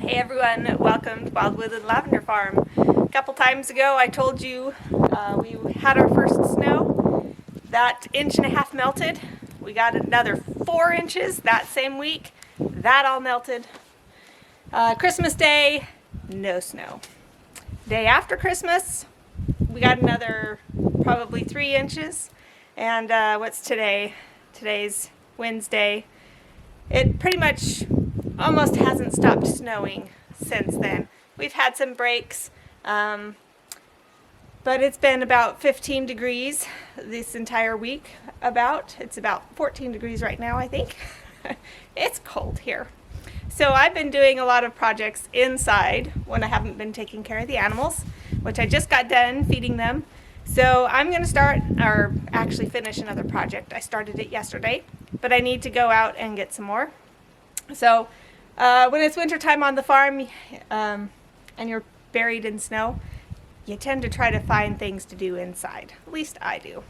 Hey everyone, welcome to Wildwood and Lavender Farm. A couple times ago I told you we had our first snow. That 1.5 inches melted. We got another 4 inches that same week. That all melted. Christmas Day, no snow. Day after Christmas, we got another probably 3 inches. And what's today? Today's Wednesday. It pretty much almost hasn't stopped snowing since then. We've had some breaks, but it's been about 15 degrees this entire week. It's about 14 degrees right now, I think. It's cold here. So I've been doing a lot of projects inside when I haven't been taking care of the animals, which I just got done feeding them. So I'm going to start, or actually finish another project. I started it yesterday, but I need to go out and get some more. So when it's winter time on the farm and you're buried in snow, you tend to try to find things to do inside. At least I do.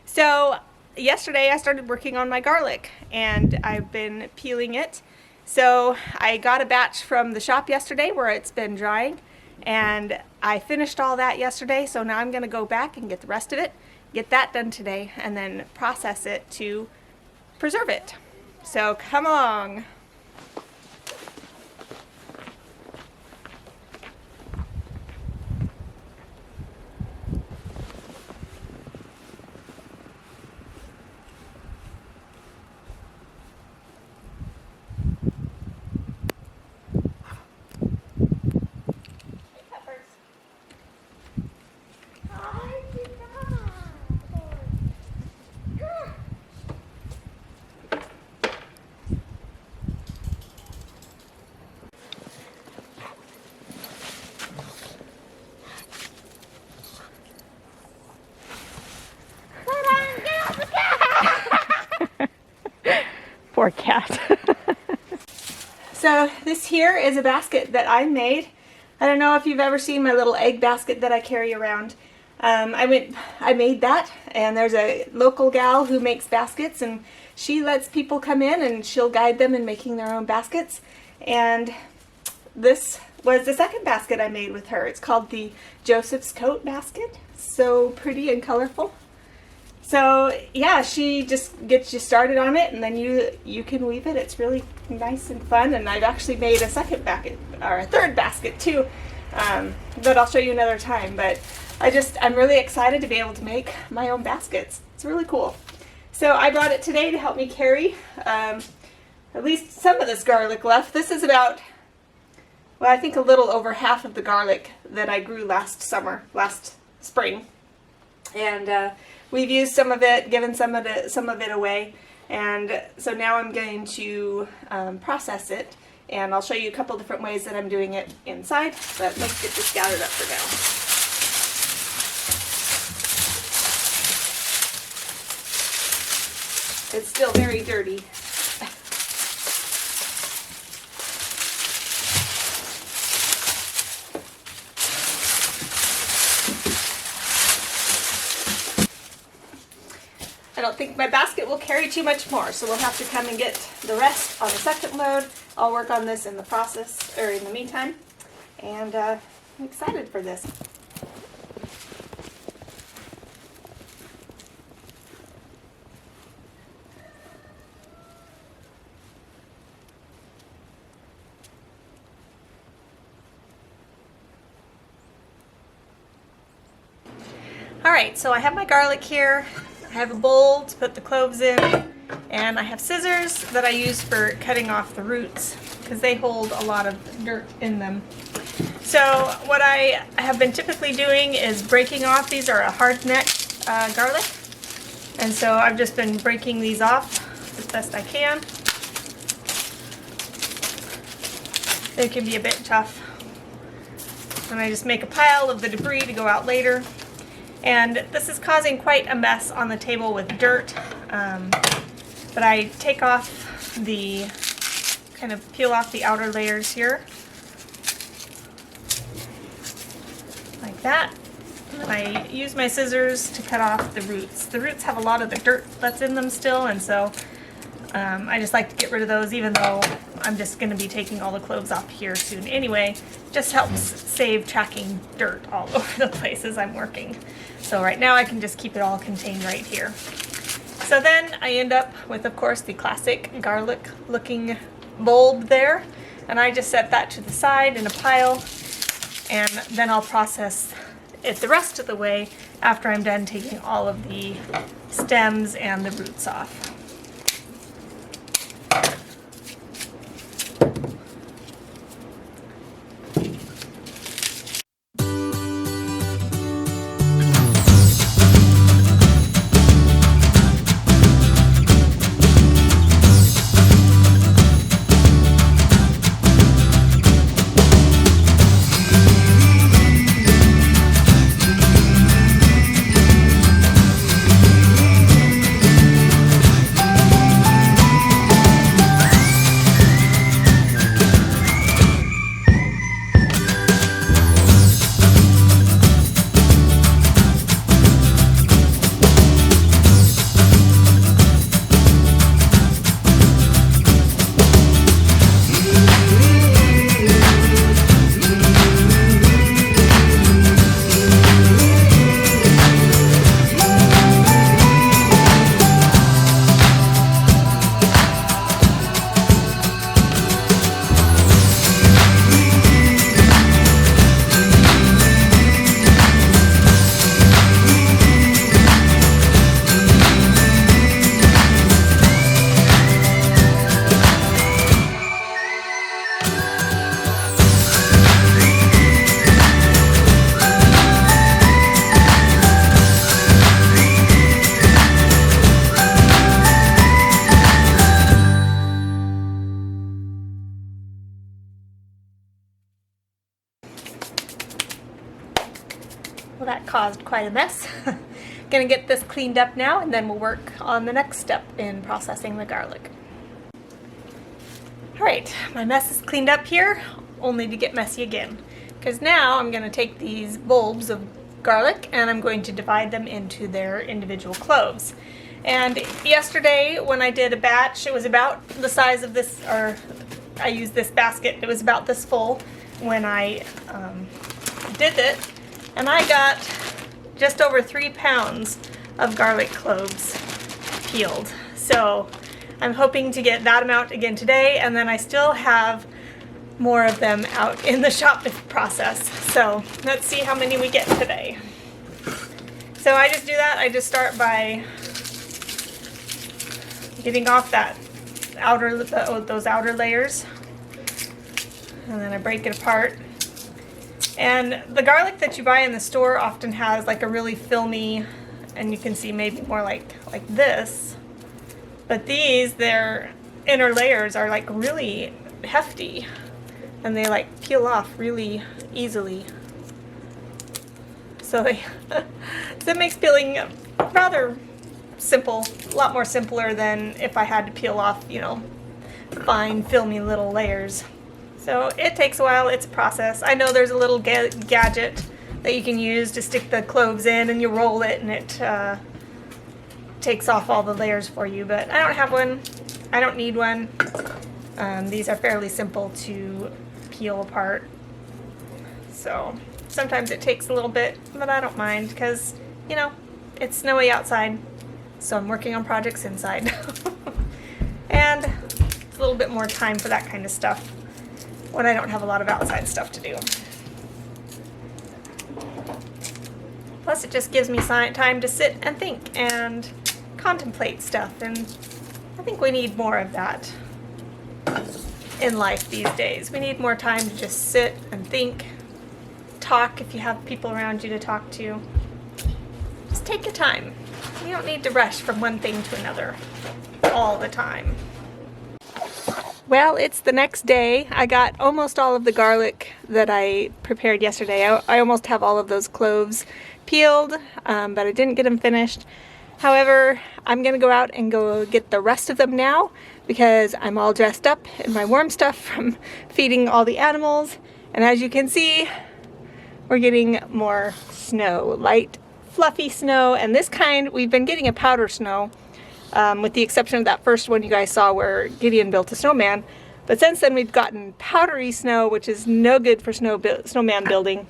So yesterday I started working on my garlic and I've been peeling it. So I got a batch from the shop yesterday where it's been drying, and I finished all that yesterday. So now I'm going to go back and get the rest of it, get that done today, and then process it to preserve it. So come along. Poor cat. So this here is a basket that I made. I don't know if you've ever seen my little egg basket that I carry around. I made that, and there's a local gal who makes baskets, and she lets people come in and she'll guide them in making their own baskets. And this was the second basket I made with her. It's called the Joseph's Coat basket. So pretty and colorful. So yeah, she just gets you started on it, and then you can weave it. It's really nice and fun. And I've actually made a second basket, or a third basket too, that I'll show you another time. But I'm really excited to be able to make my own baskets. It's really cool. So I brought it today to help me carry at least some of this garlic left. This is about, well, I think a little over half of the garlic that I grew last spring. And we've used some of it, given some of it away, and so now I'm going to process it, and I'll show you a couple different ways that I'm doing it inside. But let's get this gathered up for now. It's still very dirty. I don't think my basket will carry too much more, so we'll have to come and get the rest on the second load. I'll work on this in the process, or in the meantime, and I'm excited for this. Alright, so I have my garlic here. I have a bowl to put the cloves in, and I have scissors that I use for cutting off the roots because they hold a lot of dirt in them. So what I have been typically doing is breaking off. These are a hard neck garlic, and so I've just been breaking these off as best I can. They can be a bit tough, and I just make a pile of the debris to go out later. And this is causing quite a mess on the table with dirt, but I take off kind of peel off the outer layers here, like that. And I use my scissors to cut off the roots. The roots have a lot of the dirt that's in them still, and so I just like to get rid of those, even though I'm just going to be taking all the cloves off here soon anyway. Just helps save tracking dirt all over the place as I'm working. So right now I can just keep it all contained right here. So then I end up with, of course, the classic garlic looking bulb there. And I just set that to the side in a pile, and then I'll process it the rest of the way after I'm done taking all of the stems and the roots off. Well, that caused quite a mess. Gonna get this cleaned up now, and then we'll work on the next step in processing the garlic. Alright, my mess is cleaned up here, only to get messy again. Because now I'm gonna take these bulbs of garlic and I'm going to divide them into their individual cloves. And yesterday when I did a batch, it was about the size of this, or I used this basket, it was about this full when I did it. And I got just over 3 pounds of garlic cloves peeled. So I'm hoping to get that amount again today, and then I still have more of them out in the shop to process. So let's see how many we get today. So I just do that. I just start by getting off that those outer layers, and then I break it apart. And the garlic that you buy in the store often has like a really filmy, and you can see maybe more like this. But these, their inner layers are like really hefty, and they like peel off really easily. So they, so it makes peeling rather simple, a lot more simpler than if I had to peel off, you know, fine filmy little layers. So it takes a while, it's a process. I know there's a little gadget that you can use to stick the cloves in, and you roll it and it takes off all the layers for you, but I don't have one. I don't need one. These are fairly simple to peel apart. So sometimes it takes a little bit, but I don't mind because, you know, it's snowy outside, so I'm working on projects inside. And it's a little bit more time for that kind of stuff when I don't have a lot of outside stuff to do. Plus it just gives me time to sit and think and contemplate stuff, and I think we need more of that in life these days. We need more time to just sit and think, talk if you have people around you to talk to. Just take your time. You don't need to rush from one thing to another all the time. Well, it's the next day. I got almost all of the garlic that I prepared yesterday. I almost have all of those cloves peeled, but I didn't get them finished. However, I'm gonna go out and go get the rest of them now because I'm all dressed up in my warm stuff from feeding all the animals. And as you can see, we're getting more snow, light, fluffy snow. And this kind, we've been getting a powder snow, with the exception of that first one you guys saw where Gideon built a snowman. But since then we've gotten powdery snow, which is no good for snowman building.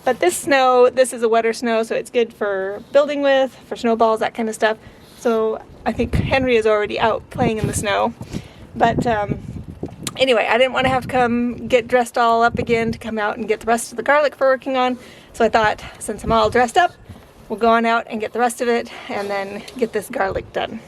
But this snow, this is a wetter snow, so it's good for building with, for snowballs, that kind of stuff. So I think Henry is already out playing in the snow. But anyway, I didn't want to have to come get dressed all up again to come out and get the rest of the garlic for working on. So I thought, since I'm all dressed up, we'll go on out and get the rest of it and then get this garlic done.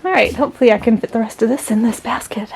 Alright, hopefully I can fit the rest of this in this basket.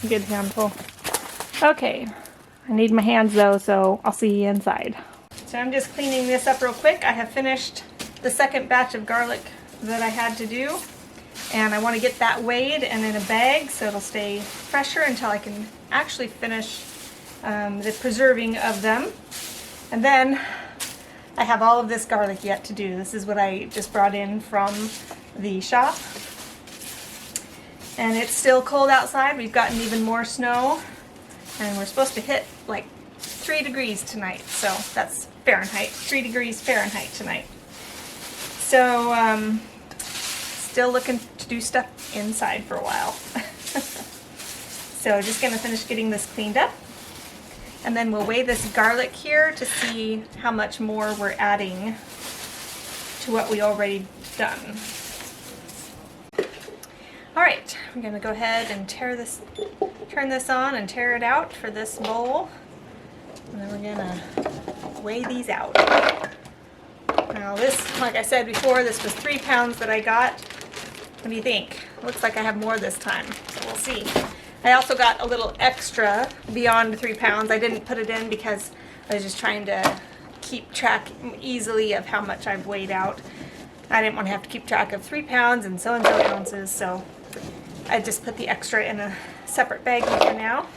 Good handful. Okay, I need my hands though, so I'll see you inside. So I'm just cleaning this up real quick. I have finished the second batch of garlic that I had to do, and I want to get that weighed and in a bag so it'll stay fresher until I can actually finish the preserving of them. And then I have all of this garlic yet to do. This is what I just brought in from the shop. And it's still cold outside. We've gotten even more snow, and we're supposed to hit like 3 degrees tonight. So that's Fahrenheit, 3 degrees Fahrenheit tonight. So still looking to do stuff inside for a while. So just gonna finish getting this cleaned up, and then we'll weigh this garlic here to see how much more we're adding to what we already done. Alright, I'm going to go ahead and turn this on and tear it out for this bowl. And then we're going to weigh these out. Now this, like I said before, this was 3 pounds that I got. What do you think? Looks like I have more this time, so we'll see. I also got a little extra beyond 3 pounds. I didn't put it in because I was just trying to keep track easily of how much I've weighed out. I didn't want to have to keep track of 3 pounds and so ounces, so I just put the extra in a separate bag for now.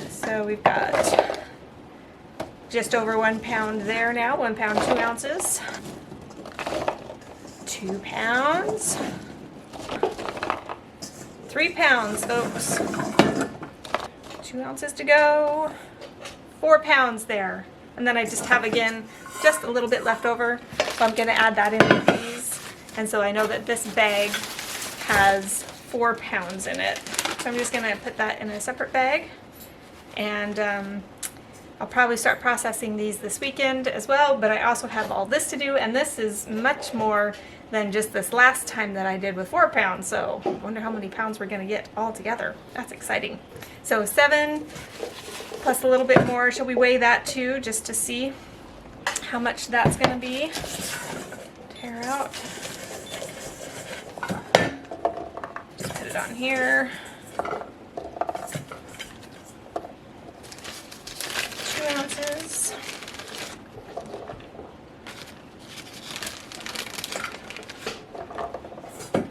So we've got just over 1 pound there now, 1 pound 2 ounces, 2 pounds, 3 pounds folks, 2 ounces to go, 4 pounds there. And then I just have again just a little bit left over, so I'm going to add that in with these. And so I know that this bag has 4 pounds in it. So I'm just going to put that in a separate bag, and I'll probably start processing these this weekend as well, but I also have all this to do, and this is much more than just this last time that I did with 4 pounds, so I wonder how many pounds we're going to get all together. That's exciting. So 7 plus a little bit more. Shall we weigh that too, just to see how much that's going to be? Tear out. Just put it on here. 2 ounces.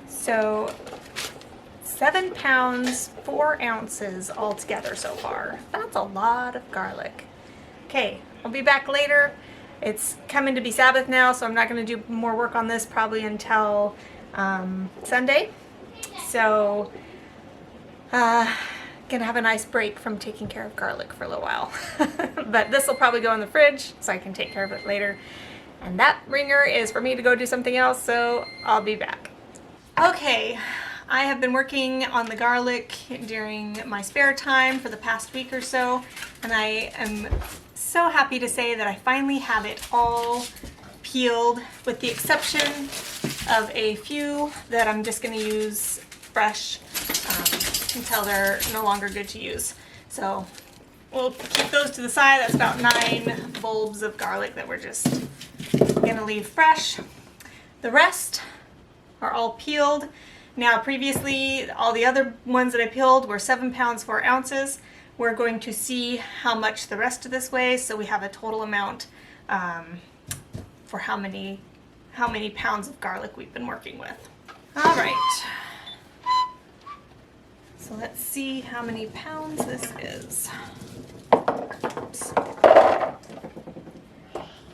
So 7 pounds, 4 ounces altogether so far. That's a lot of garlic. Okay, I'll be back later. It's coming to be Sabbath now, so I'm not going to do more work on this probably until Sunday. So, gonna have a nice break from taking care of garlic for a little while. But this will probably go in the fridge so I can take care of it later. And that ringer is for me to go do something else, so I'll be back. Okay, I have been working on the garlic during my spare time for the past week or so, and I am so happy to say that I finally have it all peeled, with the exception of a few that I'm just going to use fresh until they're no longer good to use. So we'll keep those to the side. That's about 9 bulbs of garlic that we're just going to leave fresh. The rest are all peeled. Now previously all the other ones that I peeled were 7 pounds 4 ounces. We're going to see how much the rest of this weighs, so we have a total amount for how many pounds of garlic we've been working with. All right, so let's see how many pounds this is. Oops.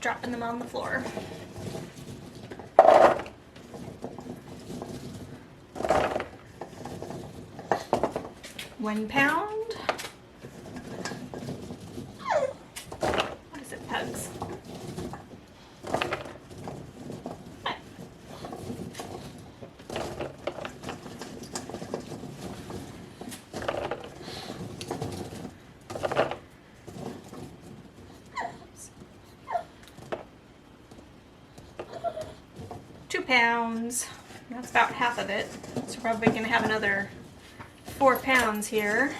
Dropping them on the floor. 1 pound. What is it, pugs? Pounds. That's about half of it. So we're probably going to have another 4 pounds here.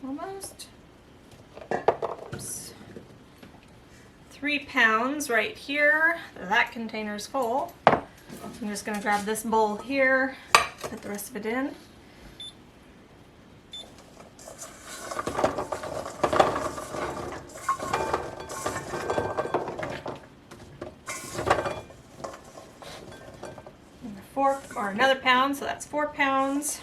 Almost. 3 pounds right here. That container's full. I'm just going to grab this bowl here, put the rest of it in. Another pound, so that's 4 pounds.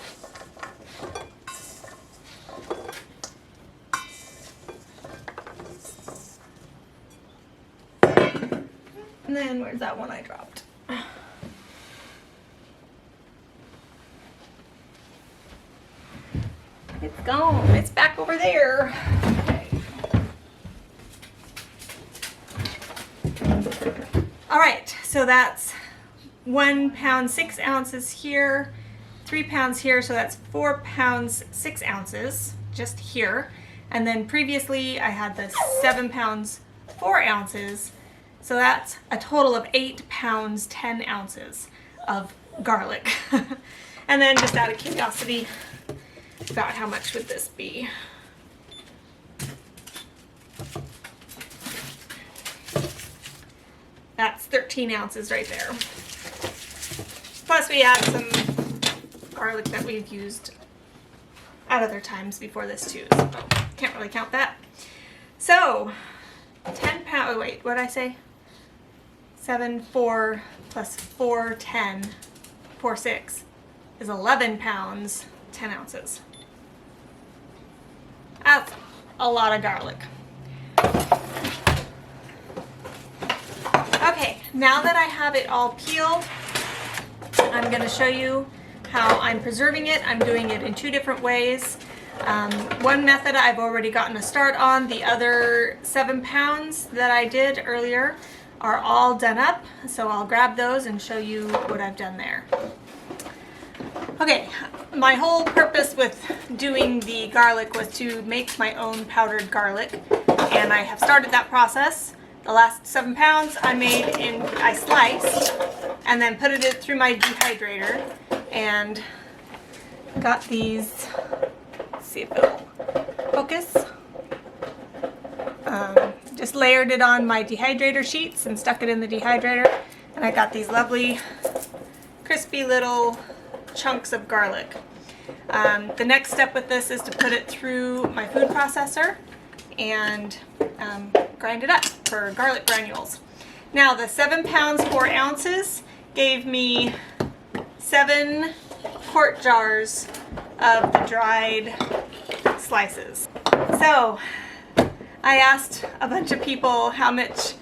And then where's that one I dropped? It's gone. It's back over there. Okay. All right, so that's 1 pound 6 ounces here, 3 pounds here, so that's 4 pounds 6 ounces just here. And then previously I had the 7 pounds 4 ounces. So that's a total of 8 pounds 10 ounces of garlic. And then just out of curiosity, about how much would this be? That's 13 ounces right there. Plus we have some garlic that we've used at other times before this too, so can't really count that. So 10 pounds, oh wait, what did I say? 7, 4 plus 4, 10, 4, 6 is 11 pounds, 10 ounces. That's a lot of garlic. Okay, now that I have it all peeled, I'm going to show you how I'm preserving it. I'm doing it in 2 different ways. One method I've already gotten a start on. The other 7 pounds that I did earlier are all done up, so I'll grab those and show you what I've done there. Okay, my whole purpose with doing the garlic was to make my own powdered garlic, and I have started that process. The last 7 pounds I sliced and then put it through my dehydrator and got these, let's see if it'll focus. Just layered it on my dehydrator sheets and stuck it in the dehydrator, and I got these lovely crispy little chunks of garlic. The next step with this is to put it through my food processor and grind it up for garlic granules. Now the 7 pounds 4 ounces gave me 7 quart jars of the dried slices. So I asked a bunch of people how much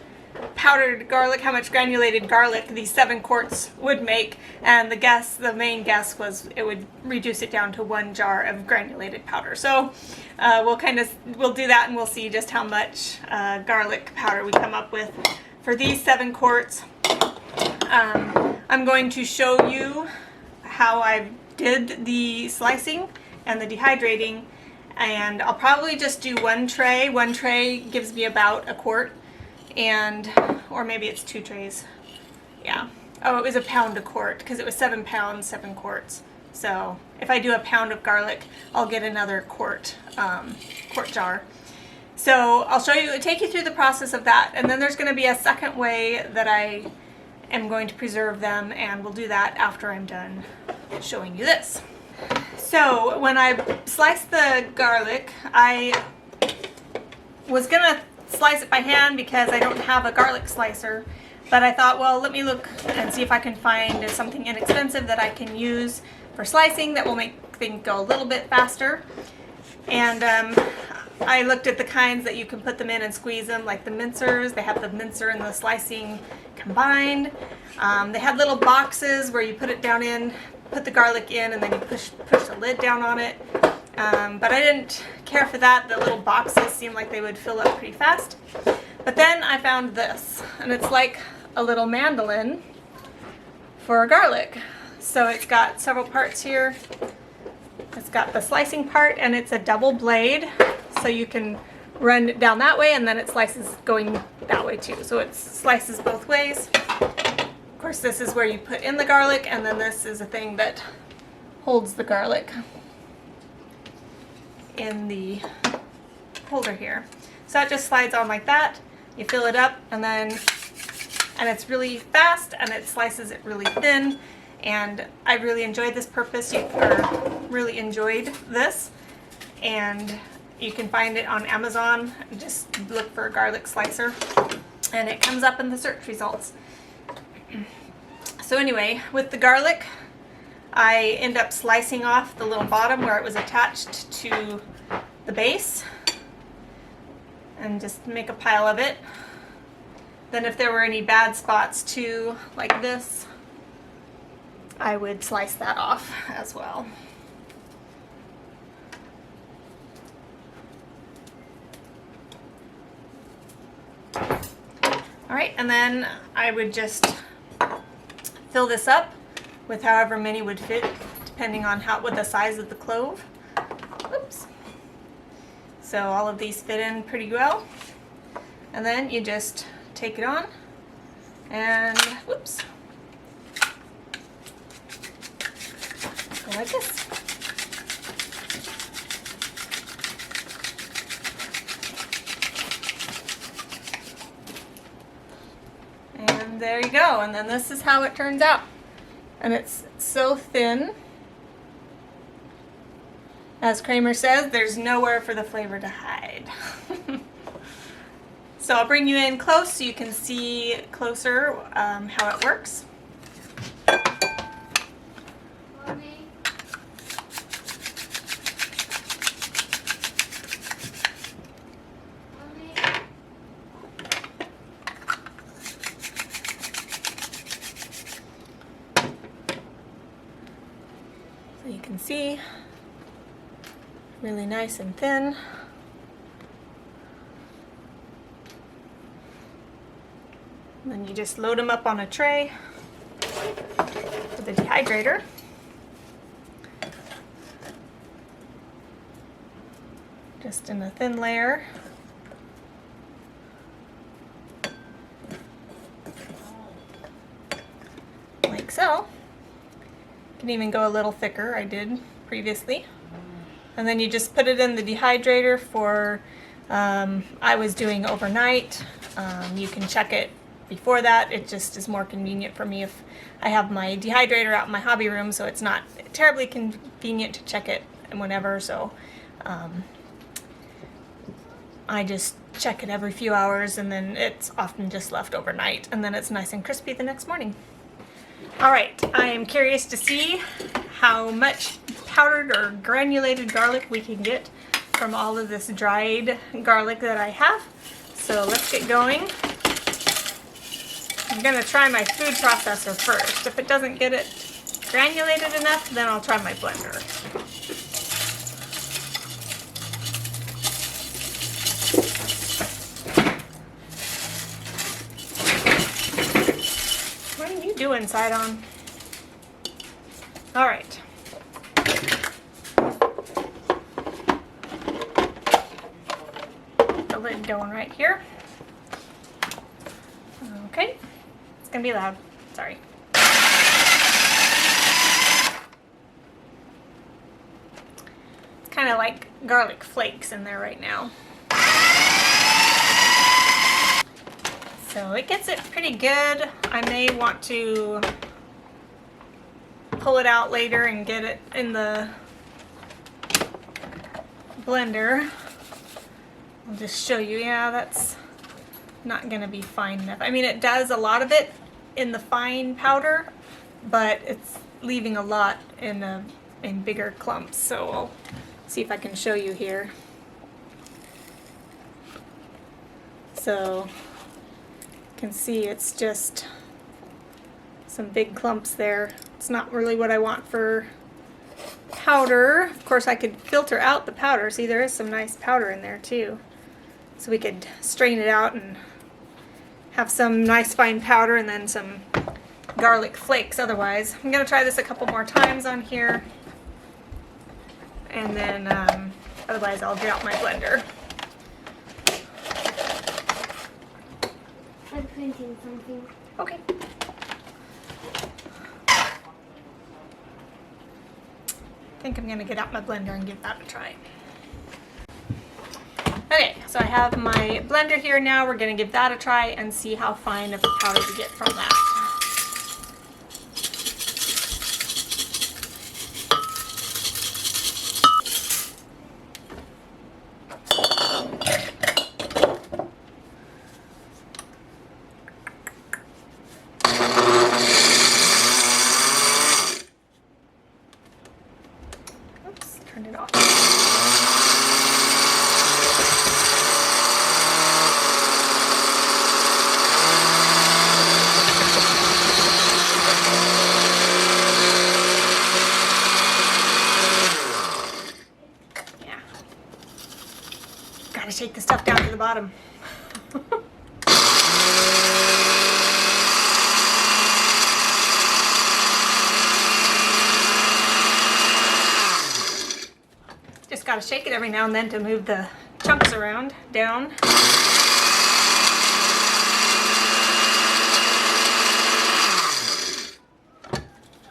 powdered garlic, how much granulated garlic these 7 quarts would make, and the main guess was it would reduce it down to 1 jar of granulated powder. So we'll do that and we'll see just how much garlic powder we come up with for these 7 quarts. I'm going to show you how I did the slicing and the dehydrating, and I'll probably just do 1 tray. 1 tray gives me about a quart, or maybe it's 2 trays. Yeah. Oh, it was a pound a quart because it was 7 pounds, 7 quarts. So if I do a pound of garlic, I'll get another quart jar. So I'll take you through the process of that, and then there's going to be a second way that I am going to preserve them, and we'll do that after I'm done showing you this. So when I sliced the garlic, I was gonna slice it by hand because I don't have a garlic slicer, but I thought, well, let me look and see if I can find something inexpensive that I can use for slicing that will make things go a little bit faster. And I looked at the kinds that you can put them in and squeeze them, like the mincers. They have the mincer and the slicing combined. They had little boxes where you put it down in, put the garlic in, and then you push the lid down on it. But I didn't care for that. The little boxes seemed like they would fill up pretty fast. But then I found this, and it's like a little mandolin for garlic. So it's got several parts here. It's got the slicing part, and it's a double blade, so you can run it down that way, and then it slices going that way too. So it slices both ways. Of course, this is where you put in the garlic, and then this is a thing that holds the garlic in the holder here. So that just slides on like that. You fill it up, and it's really fast, and it slices it really thin. And I really enjoyed this really enjoyed this. And you can find it on Amazon. Just look for a garlic slicer, and it comes up in the search results. So anyway, with the garlic, I end up slicing off the little bottom where it was attached to the base, and just make a pile of it. Then if there were any bad spots too, like this, I would slice that off as well. Alright, and then I would just fill this up with however many would fit, depending on what the size of the clove. Oops. So all of these fit in pretty well. And then you just take it on and whoops. Go like this. And there you go. And then this is how it turns out. And it's so thin. As Kramer says, there's nowhere for the flavor to hide. So I'll bring you in close so you can see closer how it works. So you can see, really nice and thin. And then you just load them up on a tray with the dehydrator. Just in a thin layer. So, you can even go a little thicker, I did previously. And then you just put it in the dehydrator for, I was doing overnight. You can check it before that. It just is more convenient for me if I have my dehydrator out in my hobby room, so it's not terribly convenient to check it whenever. So I just check it every few hours, and then it's often just left overnight, and then it's nice and crispy the next morning. All right, I am curious to see how much powdered or granulated garlic we can get from all of this dried garlic that I have. So let's get going. I'm gonna try my food processor first. If it doesn't get it granulated enough, then I'll try my blender. What are you doing, Sidon? All right. The lid going right here. Okay. It's gonna be loud. Sorry. It's kind of like garlic flakes in there right now. So it gets it pretty good. I may want to pull it out later and get it in the blender. I'll just show you. Yeah, that's not gonna be fine enough. I mean, it does a lot of it in the fine powder, but it's leaving a lot in bigger clumps. So I'll see if I can show you here. So you can see it's just some big clumps there. It's not really what I want for powder. Of course, I could filter out the powder. See, there is some nice powder in there too. So we could strain it out and have some nice fine powder and then some garlic flakes otherwise. I'm going to try this a couple more times on here. And then otherwise I'll get out my blender. I'm printing something. Okay. I think I'm going to get out my blender and give that a try. Okay, so I have my blender here now. We're going to give that a try and see how fine of a powder we get from that. Oops, turned it off. Take the stuff down to the bottom. Just gotta shake it every now and then to move the chunks around, down.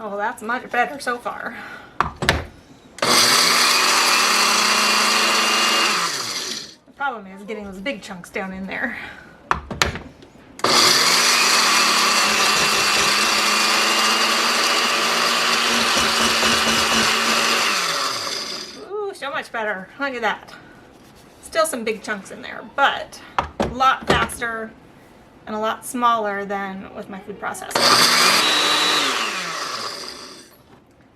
Oh, that's much better so far. Problem is getting those big chunks down in there. Ooh, so much better. Look at that. Still some big chunks in there, but a lot faster and a lot smaller than with my food processor.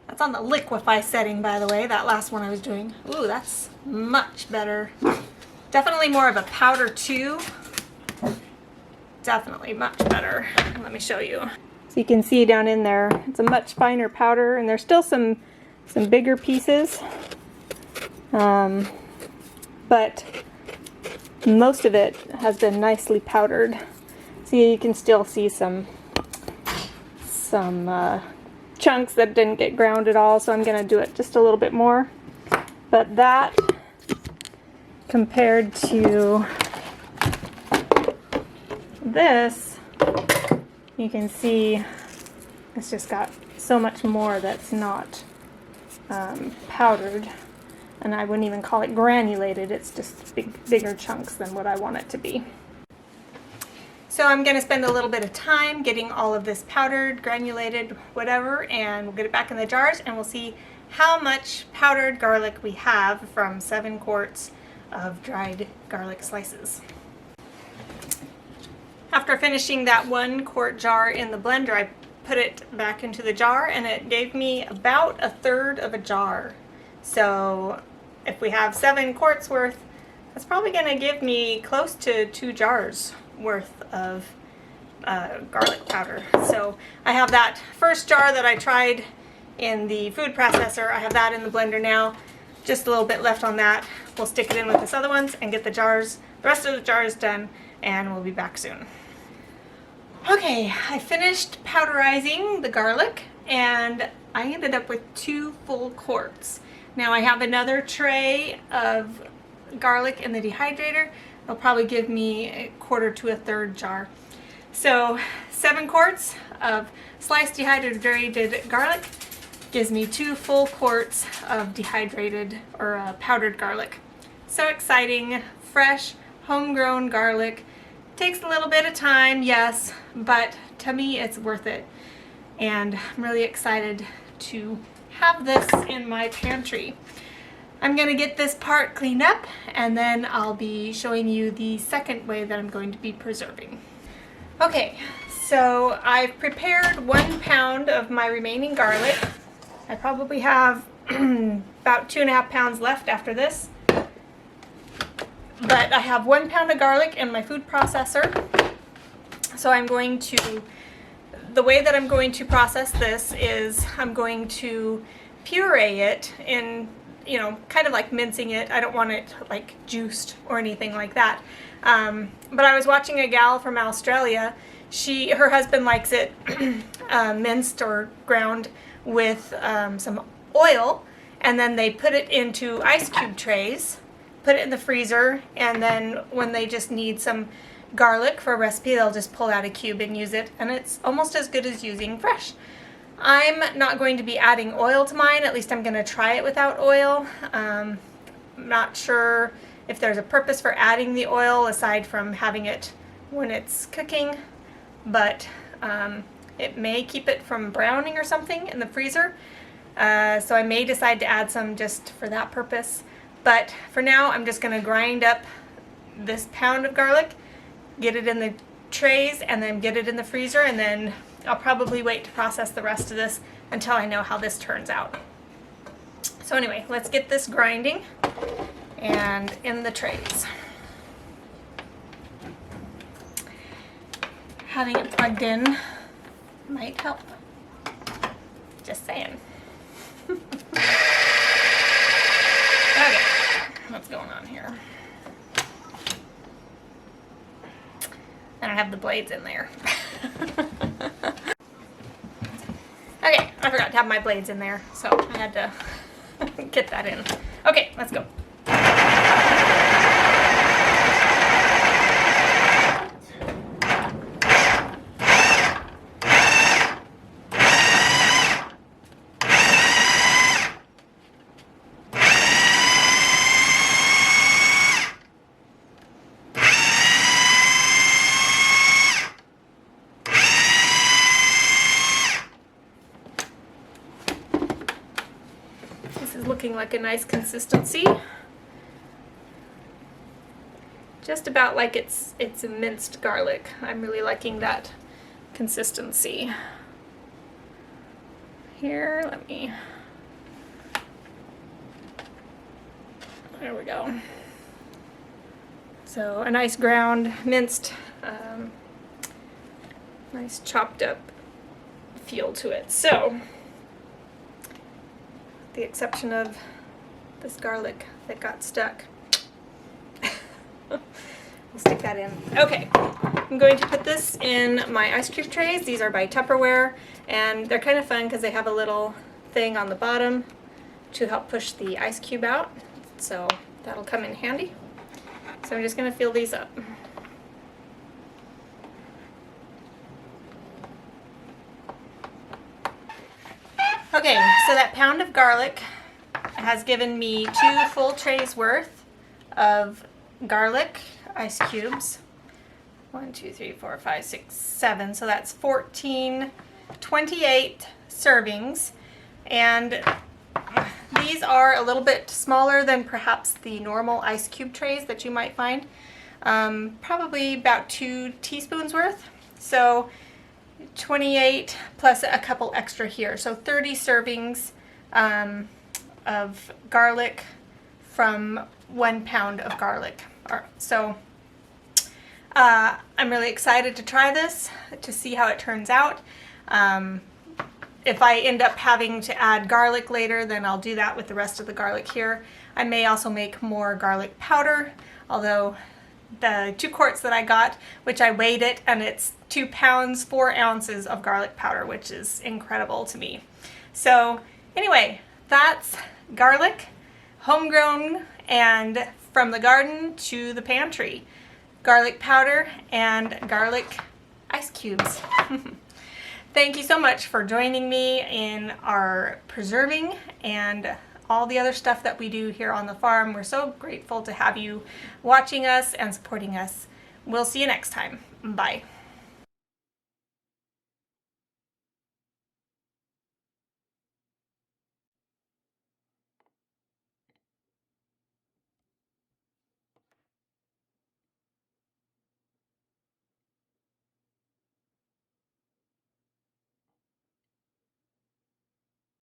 That's on the liquefy setting, by the way, that last one I was doing. Ooh, that's much better. Definitely more of a powder too. Definitely much better. Let me show you. So you can see down in there, it's a much finer powder, and there's still some bigger pieces. But most of it has been nicely powdered. See, you can still see some chunks that didn't get ground at all, so I'm gonna do it just a little bit more. But that, compared to this, you can see It's just got so much more that's not powdered, and I wouldn't even call it granulated. It's just bigger chunks than what I want it to be. So I'm going to spend a little bit of time getting all of this powdered, granulated, whatever, and we'll get it back in the jars and we'll see how much powdered garlic we have from 7 quarts of dried garlic slices. After finishing that 1 quart jar in the blender, I put it back into the jar and it gave me about 1/3 of a jar. So if we have 7 quarts worth, that's probably going to give me close to 2 jars worth of garlic powder. So I have that first jar that I tried in the food processor. I have that in the blender now. Just a little bit left on that. We'll stick it in with this other ones and get the rest of the jars done, and we'll be back soon. Okay, I finished powderizing the garlic and I ended up with 2 full quarts. Now I have another tray of garlic in the dehydrator. It'll probably give me 1/4 to 1/3 jar. So 7 quarts of sliced dehydrated garlic gives me 2 full quarts of dehydrated or powdered garlic. So exciting, fresh, homegrown garlic. Takes a little bit of time, yes, but to me it's worth it. And I'm really excited to have this in my pantry. I'm going to get this part cleaned up and then I'll be showing you the second way that I'm going to be preserving. Okay, so I've prepared 1 pound of my remaining garlic. I probably have about 2.5 pounds left after this. But I have 1 pound of garlic in my food processor. So the way that I'm going to process this is I'm going to puree it in, kind of like mincing it. I don't want it like juiced or anything like that. But I was watching a gal from Australia. Her husband likes it minced or ground with some oil, and then they put it into ice cube trays, put it in the freezer, and then when they just need some garlic for a recipe, they'll just pull out a cube and use it, and it's almost as good as using fresh. I'm not going to be adding oil to mine, at least I'm going to try it without oil. I'm not sure if there's a purpose for adding the oil aside from having it when it's cooking, but it may keep it from browning or something in the freezer, so I may decide to add some just for that purpose. But for now, I'm just going to grind up this pound of garlic, get it in the trays, and then get it in the freezer, and then I'll probably wait to process the rest of this until I know how this turns out. So anyway, let's get this grinding and in the trays. Having it plugged in might help. Just saying. Okay, what's going on here? I don't have the blades in there. Okay, I forgot to have my blades in there, so I had to get that in. Okay, let's go. Looking like a nice consistency, just about like it's a minced garlic. I'm really liking that consistency. Here, there we go. So a nice ground minced, nice chopped up feel to it. So the exception of this garlic that got stuck. We'll stick that in. Okay, I'm going to put this in my ice cube trays. These are by Tupperware, and they're kind of fun because they have a little thing on the bottom to help push the ice cube out, so that'll come in handy. So I'm just going to fill these up. Okay, so that pound of garlic has given me 2 full trays worth of garlic ice cubes. 1, 2, 3, 4, 5, 6, 7. So that's 14, 28 servings. And these are a little bit smaller than perhaps the normal ice cube trays that you might find. Probably about 2 teaspoons worth. So 28 plus a couple extra here. So 30 servings of garlic from 1 pound of garlic. So I'm really excited to try this, to see how it turns out. If I end up having to add garlic later, then I'll do that with the rest of the garlic here. I may also make more garlic powder, although the 2 quarts that I got, which I weighed it, and it's 2 pounds, 4 ounces of garlic powder, which is incredible to me. So anyway, that's garlic, homegrown and from the garden to the pantry. Garlic powder and garlic ice cubes. Thank you so much for joining me in our preserving and all the other stuff that we do here on the farm. We're so grateful to have you watching us and supporting us. We'll see you next time. Bye.